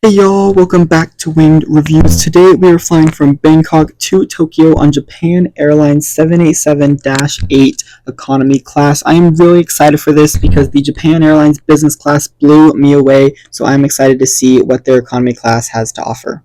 Hey y'all, welcome back to Winged Reviews. Today we are flying from Bangkok to Tokyo on Japan Airlines 787-8 economy class. I am really excited for this because the Japan Airlines business class blew me away, so I'm excited to see what their economy class has to offer.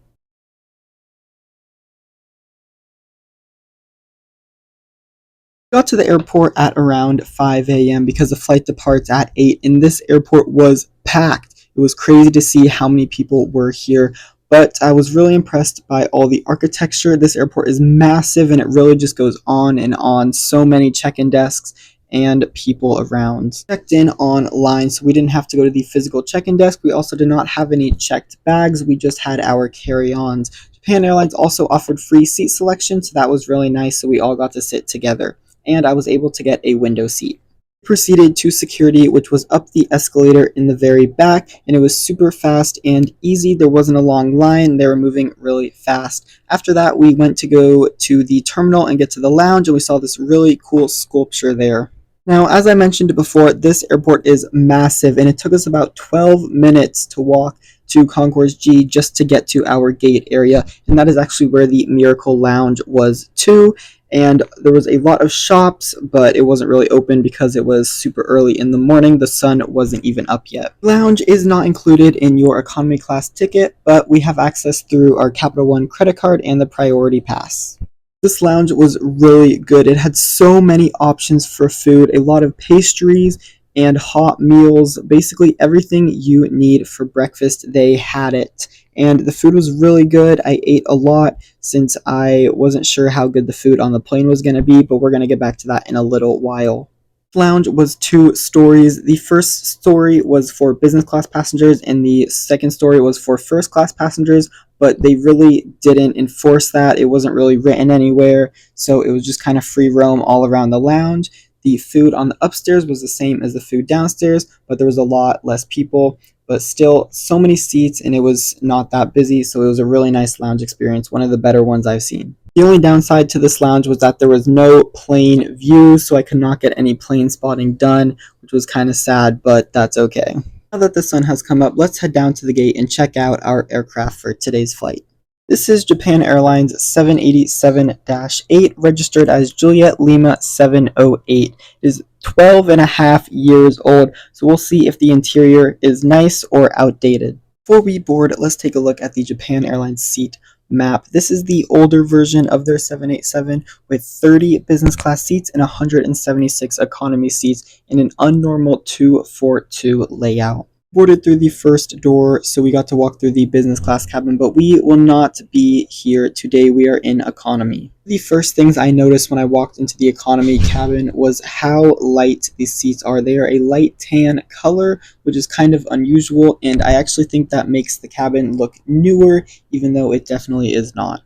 Got to the airport at around 5 a.m. because the flight departs at 8, and this airport was packed. It was crazy to see how many people were here, but I was really impressed by all the architecture. This airport is massive and it really just goes on and on. So many check-in desks and people around. Checked in online, so we didn't have to go to the physical check-in desk. We also did not have any checked bags. We just had our carry-ons. Japan Airlines also offered free seat selection, so that was really nice, so we all got to sit together. And I was able to get a window seat. Proceeded to security, which was up the escalator in the very back, and it was super fast and easy. There wasn't a long line. They were moving really fast. After that, we went to go to the terminal and get to the lounge, and we saw this really cool sculpture there. Now, as I mentioned before, this airport is massive, and it took us about 12 minutes to walk to Concourse G just to get to our gate area, and that is actually where the Miracle Lounge was too. And there was a lot of shops, but it wasn't really open because it was super early in the morning. The sun wasn't even up yet. Lounge is not included in your economy class ticket, but we have access through our Capital One credit card and the Priority Pass. This lounge was really good. It had so many options for food, a lot of pastries and hot meals. Basically everything you need for breakfast, they had it. And the food was really good. I ate a lot since I wasn't sure how good the food on the plane was going to be, but we're going to get back to that in a little while. The lounge was 2 stories. The first story was for business class passengers, and the second story was for first class passengers, but they really didn't enforce that. It wasn't really written anywhere, so it was just kind of free roam all around the lounge. The food on the upstairs was the same as the food downstairs, but there was a lot less people. But still, so many seats, and it was not that busy, so it was a really nice lounge experience, one of the better ones I've seen. The only downside to this lounge was that there was no plane view, so I could not get any plane spotting done, which was kind of sad, but that's okay. Now that the sun has come up, let's head down to the gate and check out our aircraft for today's flight. This is Japan Airlines 787-8, registered as Juliet Lima 708. It is 12 and a half years old, so we'll see if the interior is nice or outdated. Before we board, let's take a look at the Japan Airlines seat map. This is the older version of their 787 with 30 business class seats and 176 economy seats in an unnormal 242 layout. Boarded through the first door, so we got to walk through the business class cabin, but we will not be here today. We are in economy. The first things I noticed when I walked into the economy cabin was how light these seats are. They are a light tan color, which is kind of unusual, and I actually think that makes the cabin look newer, even though it definitely is not.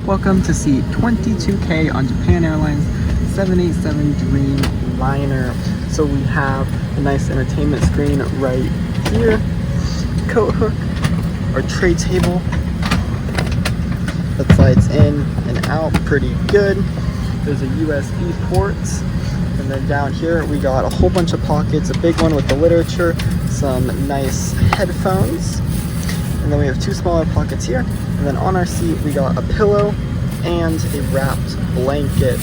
Welcome to seat 22K on Japan Airlines 787 Dreamliner. So we have a nice entertainment screen right here, coat hook, our tray table that slides in and out pretty good. There's a USB port, and then down here we got a whole bunch of pockets, a big one with the literature, some nice headphones, and then we have 2 smaller pockets here, and then on our seat we got a pillow and a wrapped blanket.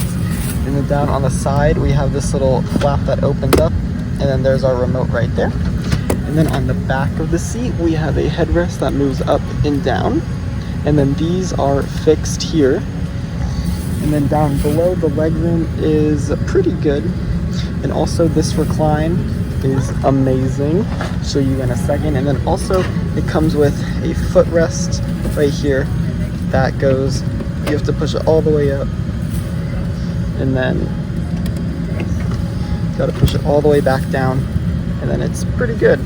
And then down on the side we have this little flap that opens up, and then there's our remote right there. And then on the back of the seat we have a headrest that moves up and down, and then these are fixed here. And then down below, the legroom is pretty good, and also this recline is amazing. I'll show you in a second. And then also it comes with a footrest right here that goes, you have to push it all the way up, and then got to push it all the way back down, and then it's pretty good.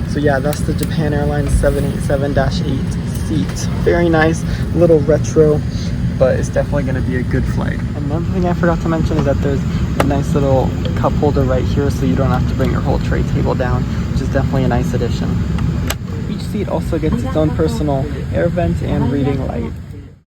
So yeah, that's the Japan Airlines 787-8 seat. Very nice, little retro, but it's definitely going to be a good flight. Another thing I forgot to mention is that there's a nice little cup holder right here, so you don't have to bring your whole tray table down, which is definitely a nice addition. Each seat also gets its own personal air vent and reading light.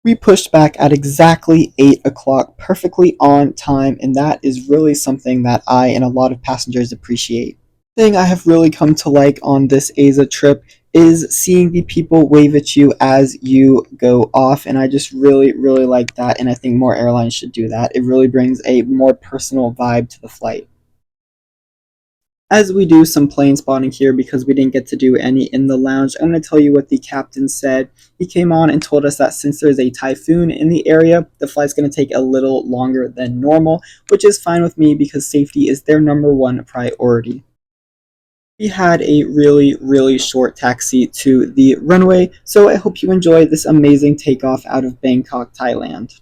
We pushed back at exactly 8 o'clock, perfectly on time, and that is really something that I and a lot of passengers appreciate. The thing I have really come to like on this Asia trip is seeing the people wave at you as you go off, and I just really like that, and I think more airlines should do that. It really brings a more personal vibe to the flight. As we do some plane spotting here because we didn't get to do any in the lounge, I'm going to tell you what the captain said. He came on and told us that since there's a typhoon in the area, the flight's going to take a little longer than normal, which is fine with me because safety is their #1 priority. We had a really short taxi to the runway, so I hope you enjoy this amazing takeoff out of Bangkok, Thailand.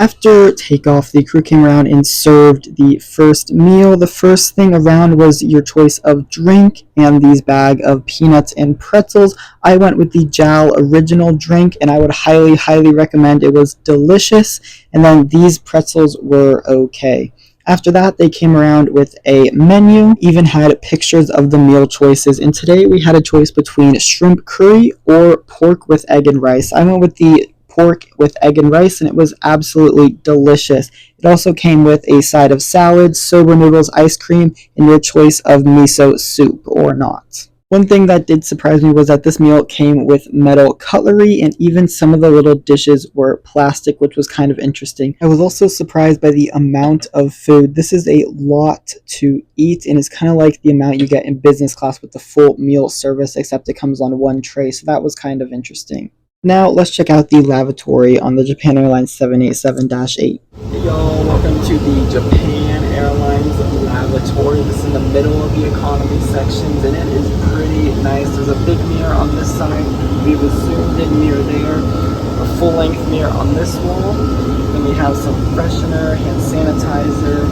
After takeoff, the crew came around and served the first meal. The first thing around was your choice of drink and these bag of peanuts and pretzels. I went with the JAL original drink, and I would highly recommend. It was delicious, and then these pretzels were okay. After that, they came around with a menu, even had pictures of the meal choices, and today we had a choice between shrimp curry or pork with egg and rice. I went with the pork with egg and rice, and it was absolutely delicious. It also came with a side of salad, soba noodles, ice cream, and your choice of miso soup or not. One thing that did surprise me was that this meal came with metal cutlery, and even some of the little dishes were plastic, which was kind of interesting. I was also surprised by the amount of food. This is a lot to eat, and it's kind of like the amount you get in business class with the full meal service, except it comes on one tray, so that was kind of interesting. Now, let's check out the lavatory on the Japan Airlines 787-8. Hey y'all, welcome to the Japan Airlines lavatory. This is in the middle of the economy sections, and it is pretty nice. There's a big mirror on this side, we have a zoomed-in mirror there, a full-length mirror on this wall, then we have some freshener, hand sanitizer,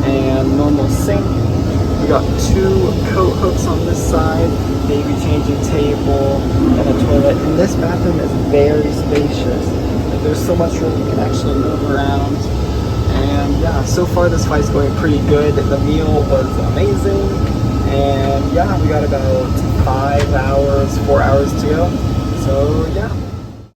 and normal sink. We got 2 coat hooks on this side, baby changing table, and a toilet. And this bathroom is very spacious. There's so much room you can actually move around. And yeah, so far this flight's going pretty good. The meal was amazing. And yeah, we got about 4 hours to go. So yeah.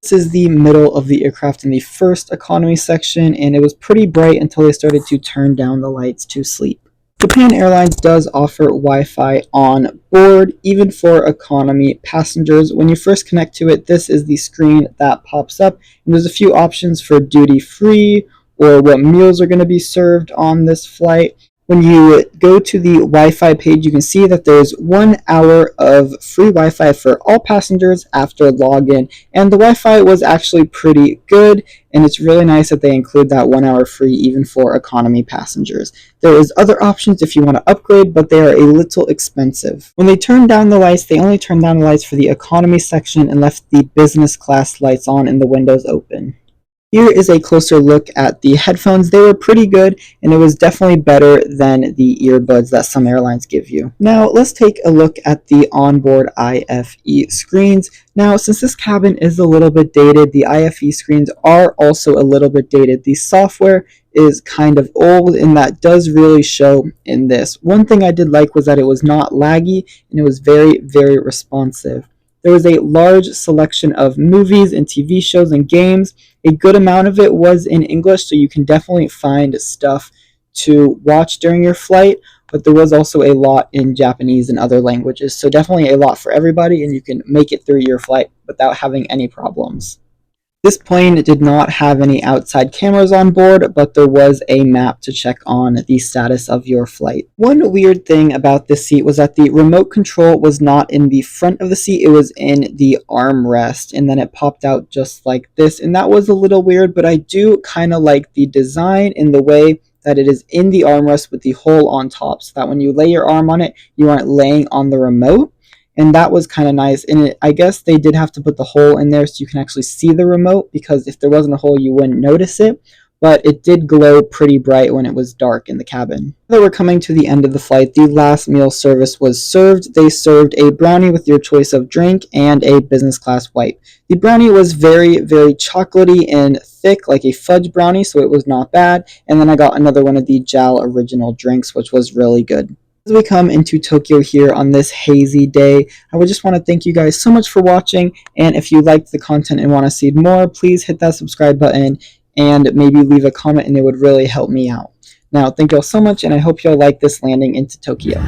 This is the middle of the aircraft in the first economy section, and it was pretty bright until they started to turn down the lights to sleep. Japan Airlines does offer Wi-Fi on board, even for economy passengers. When you first connect to it, this is the screen that pops up, and there's a few options for duty-free or what meals are going to be served on this flight. When you go to the Wi-Fi page, you can see that there's 1 hour of free Wi-Fi for all passengers after login, and the Wi-Fi was actually pretty good, and it's really nice that they include that 1 hour free even for economy passengers. There is other options if you want to upgrade, but they are a little expensive. When they turned down the lights, they only turned down the lights for the economy section and left the business class lights on and the windows open. Here is a closer look at the headphones. They were pretty good, and it was definitely better than the earbuds that some airlines give you. Now, let's take a look at the onboard IFE screens. Now, since this cabin is a little bit dated, the IFE screens are also a little bit dated. The software is kind of old, and that does really show in this. One thing I did like was that it was not laggy, and it was very, very responsive. There was a large selection of movies and TV shows and games. A good amount of it was in English, so you can definitely find stuff to watch during your flight, but there was also a lot in Japanese and other languages, so definitely a lot for everybody, and you can make it through your flight without having any problems. This plane did not have any outside cameras on board, but there was a map to check on the status of your flight. One weird thing about this seat was that the remote control was not in the front of the seat, it was in the armrest, and then it popped out just like this, and that was a little weird, but I do kind of like the design in the way that it is in the armrest with the hole on top, so that when you lay your arm on it, you aren't laying on the remote. And that was kind of nice. And I guess they did have to put the hole in there so you can actually see the remote, because if there wasn't a hole, you wouldn't notice it. But it did glow pretty bright when it was dark in the cabin. Now that we're coming to the end of the flight, the last meal service was served. They served a brownie with your choice of drink and a business class wipe. The brownie was very, very chocolatey and thick, like a fudge brownie, so it was not bad. And then I got another one of the JAL original drinks, which was really good. As we come into Tokyo here on this hazy day, I would just want to thank you guys so much for watching, and if you liked the content and want to see more, please hit that subscribe button and maybe leave a comment, and it would really help me out. Now, thank you all so much, and I hope you all like this landing into Tokyo.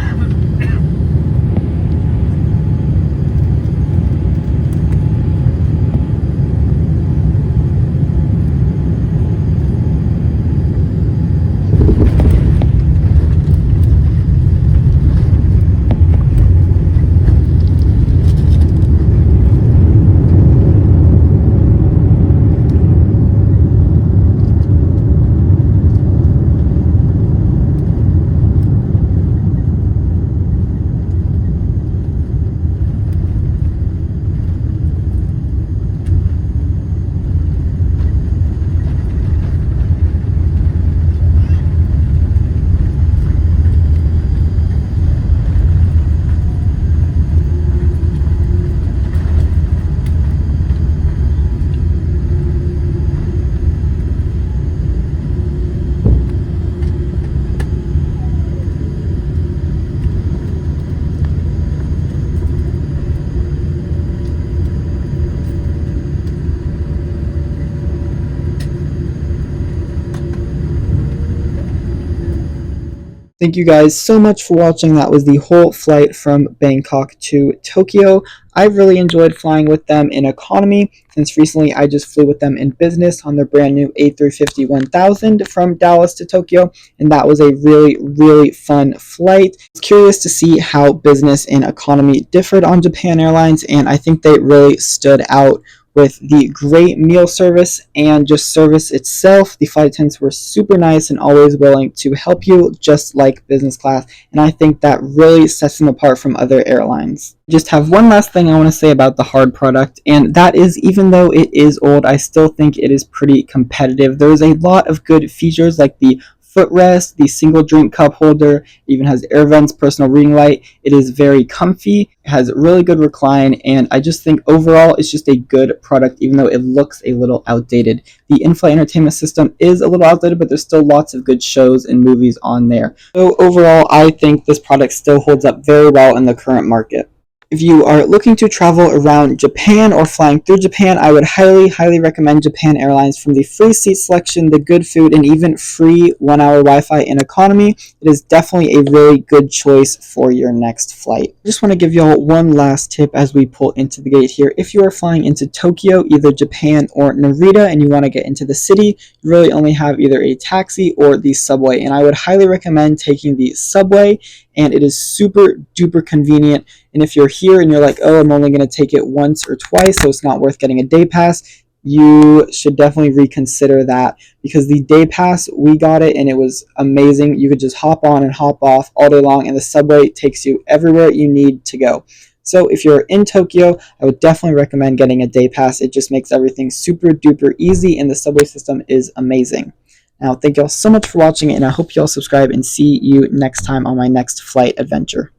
Thank you guys so much for watching. That was the whole flight from Bangkok to Tokyo. I really enjoyed flying with them in economy, since recently I just flew with them in business on their brand new A350-1000 from Dallas to Tokyo, and that was a really, really fun flight. I was curious to see how business and economy differed on Japan Airlines, and I think they really stood out with the great meal service and just service itself. The flight attendants were super nice and always willing to help you, just like business class, and I think that really sets them apart from other airlines. Just have one last thing I want to say about the hard product, and that is, even though it is old, I still think it is pretty competitive. There's a lot of good features like the footrest, the single drink cup holder, even has air vents, personal reading light. It is very comfy, it has really good recline, and I just think overall it's just a good product, even though it looks a little outdated. The Inflight Entertainment system is a little outdated, but there's still lots of good shows and movies on there. So overall, I think this product still holds up very well in the current market. If you are looking to travel around Japan or flying through Japan, I would highly recommend Japan Airlines. From the free seat selection, the good food, and even free 1 hour Wi-Fi in economy, it is definitely a really good choice for your next flight. I just want to give y'all one last tip as we pull into the gate here. If you are flying into Tokyo, either Japan or Narita, and you want to get into the city, you really only have either a taxi or the subway, and I would highly recommend taking the subway, and it is super duper convenient. And if you're here and you're like, oh, I'm only going to take it once or twice, so it's not worth getting a day pass, you should definitely reconsider that, because the day pass, we got it and it was amazing. You could just hop on and hop off all day long, and the subway takes you everywhere you need to go. So if you're in Tokyo, I would definitely recommend getting a day pass. It just makes everything super duper easy, and the subway system is amazing. Now, thank y'all so much for watching, and I hope y'all subscribe, and see you next time on my next flight adventure.